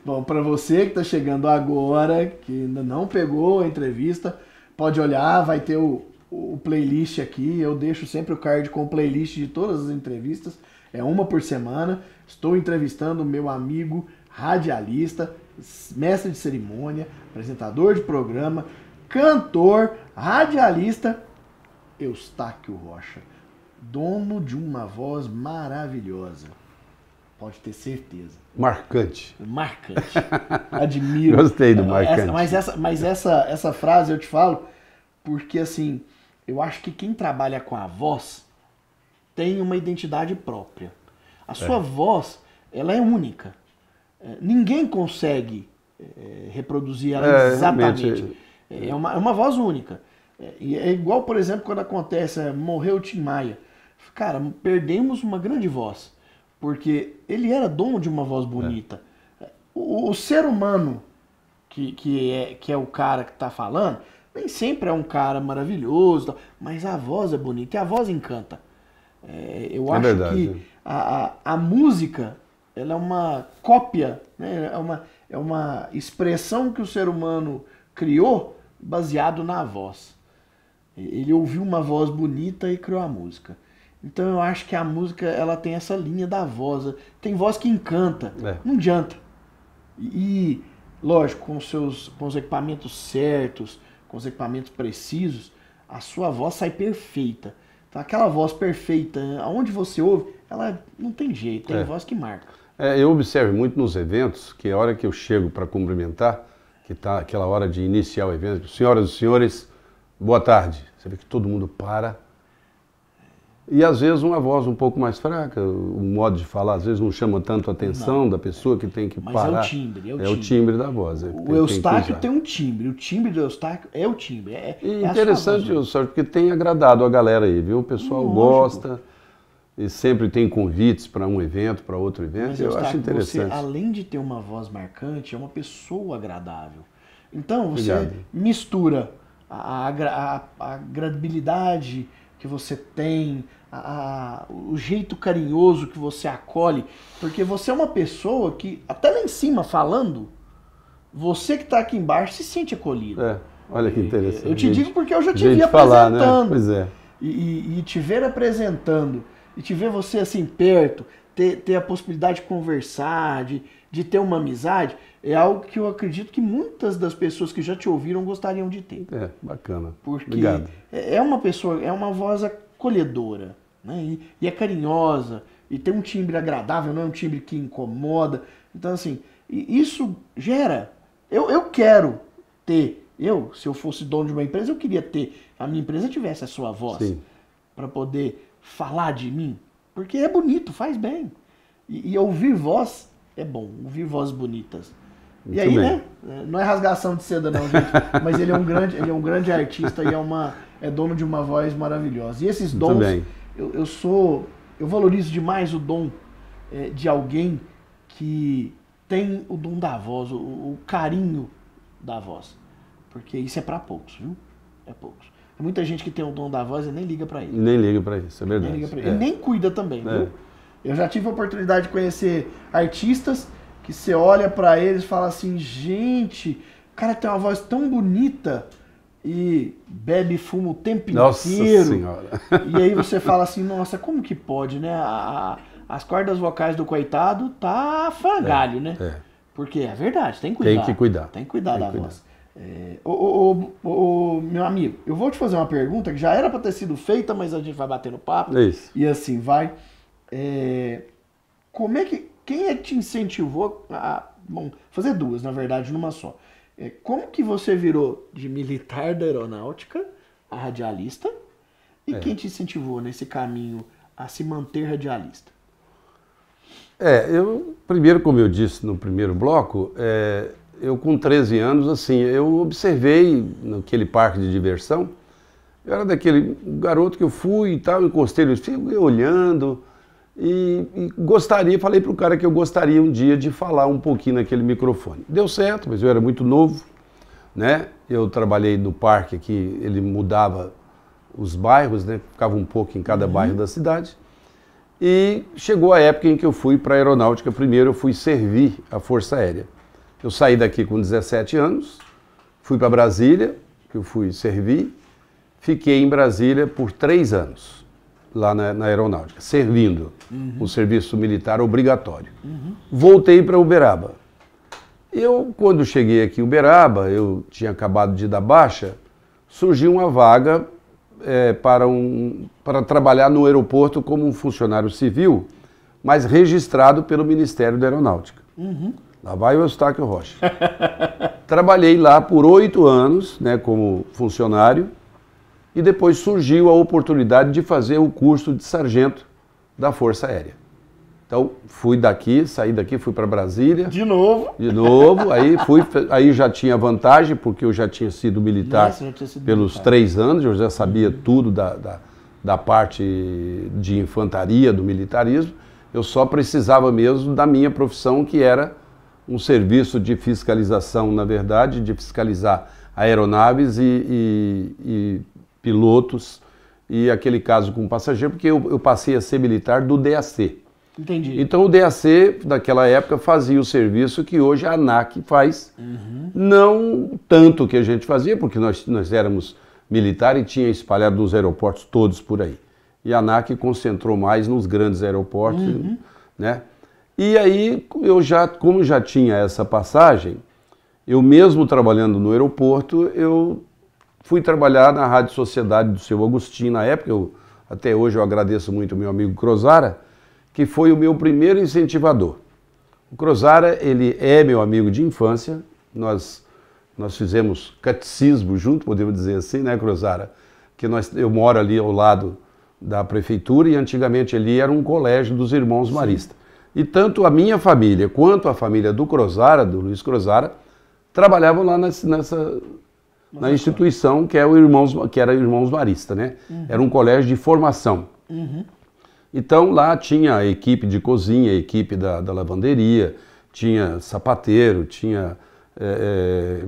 Bom, para você que está chegando agora, que ainda não pegou a entrevista, pode olhar, vai ter o playlist aqui. Eu deixo sempre o card com o playlist de todas as entrevistas. É uma por semana. Estou entrevistando o meu amigo radialista, mestre de cerimônia, apresentador de programa, cantor, radialista, Eustáquio Rocha. Dono de uma voz maravilhosa. Pode ter certeza. Marcante. Marcante. Admiro. Gostei do marcante. Mas essa frase eu te falo porque, assim, eu acho que quem trabalha com a voz tem uma identidade própria. A sua voz, ela é única. Ninguém consegue reproduzir ela exatamente. É uma voz única. E é igual, por exemplo, quando acontece, morreu o Tim Maia. Cara, perdemos uma grande voz. Porque ele era dono de uma voz bonita. O ser humano, que é o cara que está falando, nem sempre é um cara maravilhoso, mas a voz é bonita e a voz encanta. Eu acho que a música, ela é uma cópia, né? É uma expressão que o ser humano criou baseado na voz. Ele ouviu uma voz bonita e criou a música. Então eu acho que a música, ela tem essa linha da voz. Tem voz que encanta, não adianta. E lógico, com os equipamentos certos, com os equipamentos precisos, a sua voz sai perfeita. Então aquela voz perfeita, aonde você ouve, ela não tem jeito, tem voz que marca. Eu observo muito nos eventos que a hora que eu chego para cumprimentar, que está aquela hora de iniciar o evento, senhoras e senhores, boa tarde. Você vê que todo mundo para. E às vezes uma voz um pouco mais fraca, o modo de falar às vezes não chama tanto a atenção da pessoa que tem que parar. Mas é o timbre, é o timbre da voz. O Eustáquio tem um timbre, o timbre do Eustáquio é o timbre. Interessante, Eustáquio, porque tem agradado a galera aí, viu? O pessoal gosta e sempre tem convites para um evento, para outro evento. Mas, eu acho interessante. Você, além de ter uma voz marcante, é uma pessoa agradável. Então você mistura a agradabilidade que você tem, o jeito carinhoso que você acolhe, porque você é uma pessoa que, até lá em cima falando, você que está aqui embaixo se sente acolhido. Olha que interessante. Eu te digo porque eu já te vi apresentando. Falar, né? Pois é. E te ver apresentando, e te ver você assim perto, ter a possibilidade de conversar, de ter uma amizade, é algo que eu acredito que muitas das pessoas que já te ouviram gostariam de ter. Bacana. Porque obrigado. É uma pessoa, é uma voz acolhedora, né? E é carinhosa, e tem um timbre agradável, não é um timbre que incomoda. Então, assim, isso gera. Eu quero ter, se eu fosse dono de uma empresa, eu queria ter, a minha empresa tivesse a sua voz para poder falar de mim, porque é bonito, faz bem. E ouvir voz é bom, ouvir vozes bonitas. Muito e aí, bem. né? Não é rasgação de seda não, gente, mas ele é um grande artista e é dono de uma voz maravilhosa. E esses dons, eu valorizo demais o dom de alguém que tem o dom da voz, o carinho da voz. Porque isso é para poucos, viu? É poucos. Tem muita gente que tem o dom da voz e nem liga para ele. Nem liga para isso, é verdade. Nem liga pra ele. E nem cuida também, viu? Eu já tive a oportunidade de conhecer artistas que você olha pra eles e fala assim, gente, o cara tem uma voz tão bonita e bebe e fuma o tempo inteiro. Nossa Senhora! E aí você fala assim, nossa, como que pode, né? As cordas vocais do coitado tá frangalho, né? Porque é verdade, tem que cuidar. Tem que cuidar. Tem que cuidar da voz. Meu amigo, eu vou te fazer uma pergunta que já era pra ter sido feita, mas a gente vai bater no papo. E assim vai. Quem é que te incentivou fazer duas, na verdade, numa só? Como que você virou de militar da aeronáutica a radialista? E quem te incentivou nesse caminho a se manter radialista? Primeiro, como eu disse no primeiro bloco, eu com 13 anos, assim, eu observei naquele parque de diversão, eu era daquele garoto que eu fui e tal, encostei no espelho, olhando, e falei para o cara que eu gostaria um dia de falar um pouquinho naquele microfone. Deu certo, mas eu era muito novo, né? Eu trabalhei no parque aqui, ele mudava os bairros, né? Ficava um pouco em cada bairro da cidade. E chegou a época em que eu fui para a aeronáutica. Primeiro eu fui servir a Força Aérea. Eu saí daqui com 17 anos, fui para Brasília, que eu fui servir, fiquei em Brasília por 3 anos, lá na aeronáutica, servindo o serviço militar obrigatório. Voltei para Uberaba. Eu, quando cheguei aqui em Uberaba, eu tinha acabado de dar baixa, surgiu uma vaga para trabalhar no aeroporto como um funcionário civil, mas registrado pelo Ministério da Aeronáutica. Lá vai o Eustáquio Rocha. Trabalhei lá por 8 anos, né, como funcionário, e depois surgiu a oportunidade de fazer o curso de sargento da Força Aérea. Então, saí daqui, fui para Brasília. De novo. Aí já tinha vantagem, porque eu já tinha sido militar pelos 3 anos, eu já sabia tudo da parte de infantaria, do militarismo. Eu só precisava mesmo da minha profissão, que era um serviço de fiscalização, na verdade, de fiscalizar aeronaves e pilotos, e aquele caso com passageiro, porque eu passei a ser militar do DAC. Entendi. Então o DAC, naquela época, fazia o serviço que hoje a ANAC faz. Não tanto que a gente fazia, porque nós éramos militar e tinha espalhado nos aeroportos todos por aí. E a ANAC concentrou mais nos grandes aeroportos, né? E aí, como já tinha essa passagem, eu mesmo trabalhando no aeroporto, eu fui trabalhar na Rádio Sociedade do Seu Agostinho. Na época, até hoje eu agradeço muito ao meu amigo Crozara, que foi o meu primeiro incentivador. O Crozara, ele é meu amigo de infância, nós fizemos catecismo junto, podemos dizer assim, né, Crozara? Que eu moro ali ao lado da prefeitura e antigamente ali era um colégio dos irmãos maristas. E tanto a minha família quanto a família do Crozara, do Luiz Crozara, trabalhavam lá na instituição que era Irmãos Marista, né? Era um colégio de formação. Então lá tinha a equipe de cozinha, a equipe da lavanderia, tinha sapateiro, tinha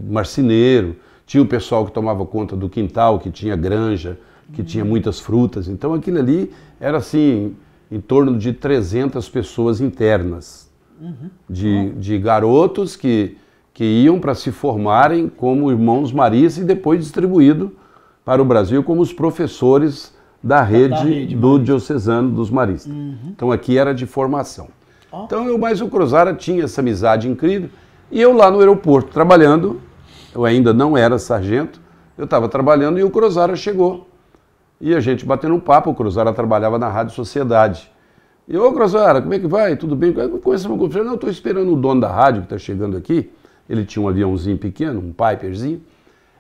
marceneiro, tinha o pessoal que tomava conta do quintal, que tinha granja, que tinha muitas frutas. Então aquilo ali era assim, em torno de 300 pessoas internas, de garotos que iam para se formarem como irmãos maristas e depois distribuído para o Brasil como os professores da rede do diocesano dos maristas. Então aqui era de formação. Então mas o Crozara tinha essa amizade incrível, e eu lá no aeroporto trabalhando, eu ainda não era sargento, eu estava trabalhando e o Crozara chegou. E a gente batendo um papo, o Crozara trabalhava na Rádio Sociedade. E ô Crozara, como é que vai? Tudo bem? Eu conheço uma conversa. Não, estou esperando o dono da rádio que está chegando aqui. Ele tinha um aviãozinho pequeno, um Piperzinho,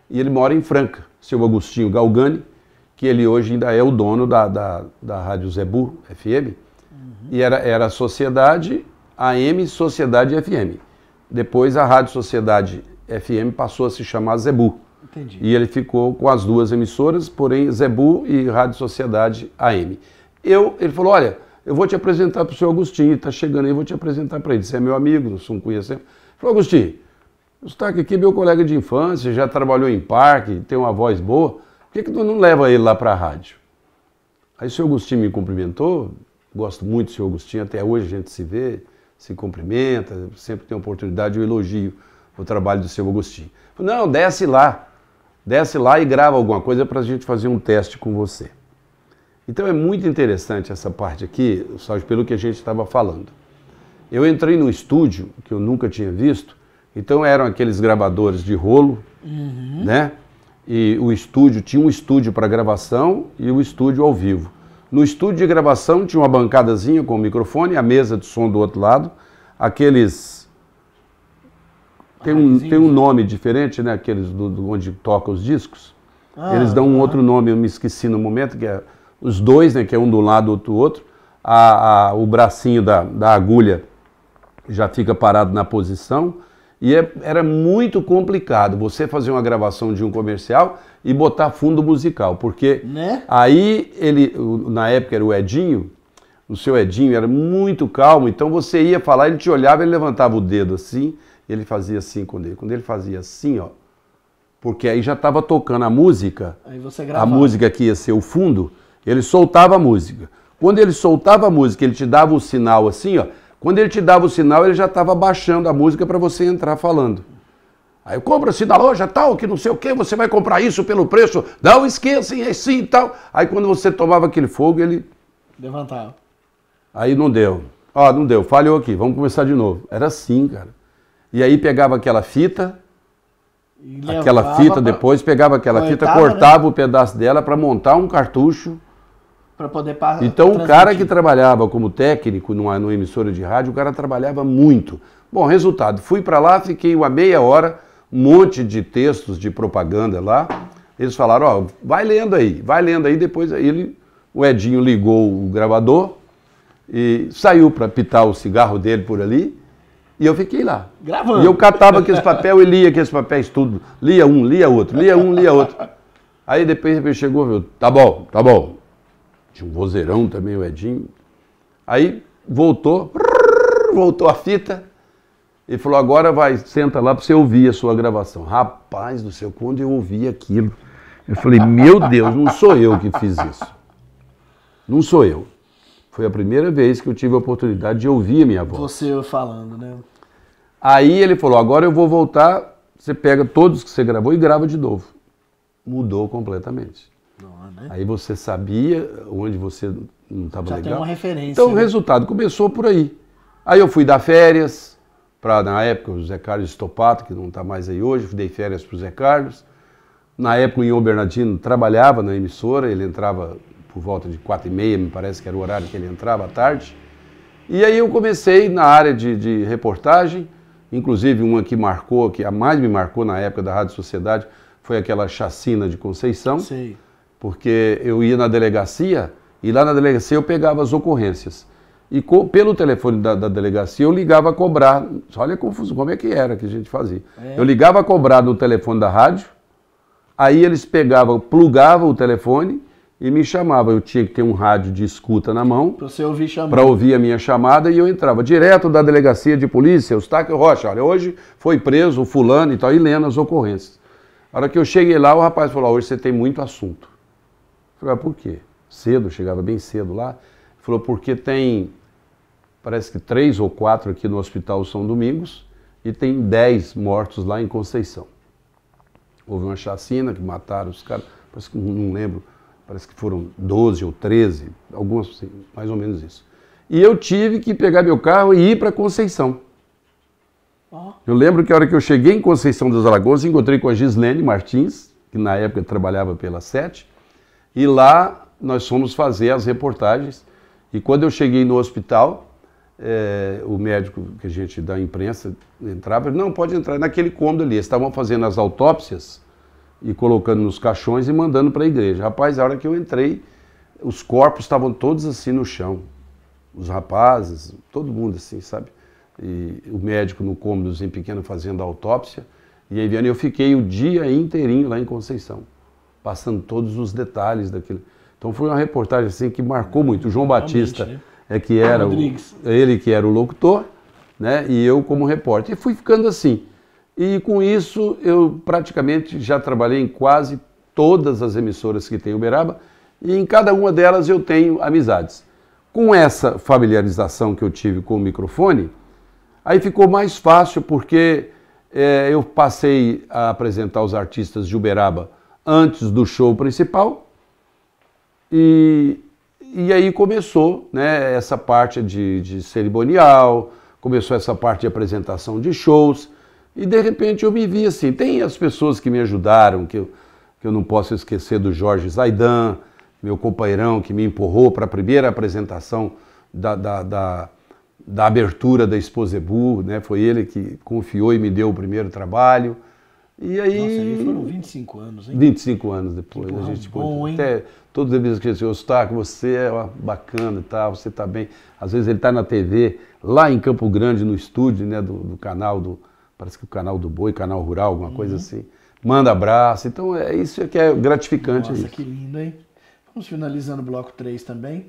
e ele mora em Franca, seu Agostinho Galgani, que ele hoje ainda é o dono da Rádio Zebu FM, e era a Sociedade AM, Sociedade FM. Depois a Rádio Sociedade FM passou a se chamar Zebu. Entendi. E ele ficou com as duas emissoras, porém Zebu e Rádio Sociedade AM. Ele falou, olha, eu vou te apresentar para o seu Agostinho, está chegando aí, eu vou te apresentar para ele. Você é meu amigo, nós somos conhecemos. Ele falou, Agostinho, o Eustáquio aqui é meu colega de infância, já trabalhou em parque, tem uma voz boa, por que tu não leva ele lá para a rádio? Aí o seu Agostinho me cumprimentou, gosto muito do seu Agostinho, até hoje a gente se vê, se cumprimenta, sempre tem oportunidade, eu elogio o trabalho do seu Agostinho. Falei, não, desce lá e grava alguma coisa para a gente fazer um teste com você. Então é muito interessante essa parte aqui, só pelo que a gente estava falando. Eu entrei no estúdio, que eu nunca tinha visto, então eram aqueles gravadores de rolo, né? E o estúdio, tinha um estúdio para gravação e o estúdio ao vivo. No estúdio de gravação tinha uma bancadazinha com o microfone, a mesa de som do outro lado, aqueles... Tem um nome diferente, né? Aqueles onde toca os discos. Eles dão um outro nome, eu me esqueci no momento, que é os dois, né? Que é um do lado, outro do outro. O bracinho da agulha já fica parado na posição. E era muito complicado você fazer uma gravação de um comercial e botar fundo musical, porque aí na época era o Edinho, o seu Edinho era muito calmo, então você ia falar, ele te olhava, ele levantava o dedo assim, ele fazia assim com ele. Quando ele fazia assim, ó, porque aí já estava tocando a música, aí você gravava. A música que ia ser o fundo, ele soltava a música. Quando ele soltava a música, ele te dava o sinal assim, ó. Quando ele te dava o sinal, ele já estava baixando a música para você entrar falando. Aí compra-se na loja tal, que não sei o que, você vai comprar isso pelo preço, não esqueça, é sim e tal. Aí quando você tomava aquele fogo, ele... levantava. Aí não deu. Ó, não deu, falhou aqui, vamos começar de novo. Era assim, cara. E aí pegava aquela fita, depois pegava aquela fita, cortava, né, o pedaço dela para montar um cartucho. Para poder passar. Então o cara que trabalhava como técnico numa emissora de rádio, o cara trabalhava muito. Bom, resultado, fui para lá, fiquei uma meia hora, um monte de textos de propaganda lá. Eles falaram, ó, vai lendo aí, depois o Edinho ligou o gravador e saiu para pitar o cigarro dele por ali. E eu fiquei lá. Gravando. E eu catava aqueles papéis e lia aqueles papéis tudo. Lia um, lia outro, lia um, lia outro. Aí depois ele chegou e falou, tá bom. Tinha um vozeirão também, o Edinho. Aí voltou a fita e falou, agora vai, senta lá para você ouvir a sua gravação. Rapaz do céu, quando eu ouvi aquilo, eu falei, meu Deus, não sou eu que fiz isso. Não sou eu. Foi a primeira vez que eu tive a oportunidade de ouvir a minha voz. Você falando, né? Aí ele falou, agora eu vou voltar, você pega todos que você gravou e grava de novo. Mudou completamente. Né? Aí você sabia onde você não estava legal. Já tem uma referência. Então o resultado começou por aí. Aí eu fui dar férias, na época o Zé Carlos Estopato, que não está mais aí hoje, dei férias para o Zé Carlos. Na época o Ion Bernardino trabalhava na emissora, ele entrava por volta de 4h30, me parece que era o horário que ele entrava à tarde. E aí eu comecei na área de reportagem, inclusive uma que marcou, que a mais me marcou na época da Rádio Sociedade, foi aquela chacina de Conceição. Sei. Porque eu ia na delegacia, e lá na delegacia eu pegava as ocorrências. E pelo telefone da delegacia eu ligava a cobrar, olha a confusão, como é que era que a gente fazia. Eu ligava a cobrar no telefone da rádio, aí eles pegavam, plugavam o telefone, e me chamava, eu tinha que ter um rádio de escuta na mão para ouvir a minha chamada e eu entrava direto da delegacia de polícia, Eustáquio Rocha, olha, hoje foi preso o fulano e tal, e lendo as ocorrências. A hora que eu cheguei lá, o rapaz falou, hoje você tem muito assunto. Eu falei, por quê? Cedo, chegava bem cedo lá. Ele falou, porque tem, parece que 3 ou 4 aqui no Hospital São Domingos e tem 10 mortos lá em Conceição. Houve uma chacina que mataram os caras, parece que não lembro, parece que foram 12 ou 13, algumas, assim, mais ou menos isso. E eu tive que pegar meu carro e ir para Conceição. Eu lembro que a hora que eu cheguei em Conceição das Alagoas, encontrei com a Gislene Martins, que na época trabalhava pela 7, e lá nós fomos fazer as reportagens. E quando eu cheguei no hospital, o médico que a gente da imprensa entrava, não, pode entrar naquele cômodo ali. Eles estavam fazendo as autópsias e colocando nos caixões e mandando para a igreja. Rapaz, a hora que eu entrei, os corpos estavam todos assim no chão. Os rapazes, todo mundo assim, sabe? E o médico no cômodozinho pequeno fazendo a autópsia. E aí eu fiquei o dia inteirinho lá em Conceição, passando todos os detalhes daquilo. Então foi uma reportagem assim que marcou muito. O João Batista, né? Que era ele que era o locutor, né? E eu como repórter. E fui ficando assim. E com isso eu praticamente já trabalhei em quase todas as emissoras que tem Uberaba e em cada uma delas eu tenho amizades. Com essa familiarização que eu tive com o microfone, aí ficou mais fácil porque eu passei a apresentar os artistas de Uberaba antes do show principal e aí começou, né, essa parte de cerimonial, começou essa parte de apresentação de shows. E de repente eu me vi assim, tem as pessoas que me ajudaram, que eu não posso esquecer do Jorge Zaidan, meu companheirão que me empurrou para a primeira apresentação da abertura da Exposebu, né? Foi ele que confiou e me deu o primeiro trabalho. E aí... Nossa, aí foram 25 anos, hein? 25 anos depois. Que a gente bom, hein? Até todas as vezes que eu disse, Eustáquio, você é bacana e tal, você está bem. Às vezes ele está na TV, lá em Campo Grande, no estúdio, né, do canal parece que o canal do Boi, canal rural, alguma coisa assim. Manda abraço. Então é isso que é gratificante. Nossa, que lindo, hein? Vamos finalizando o bloco 3 também.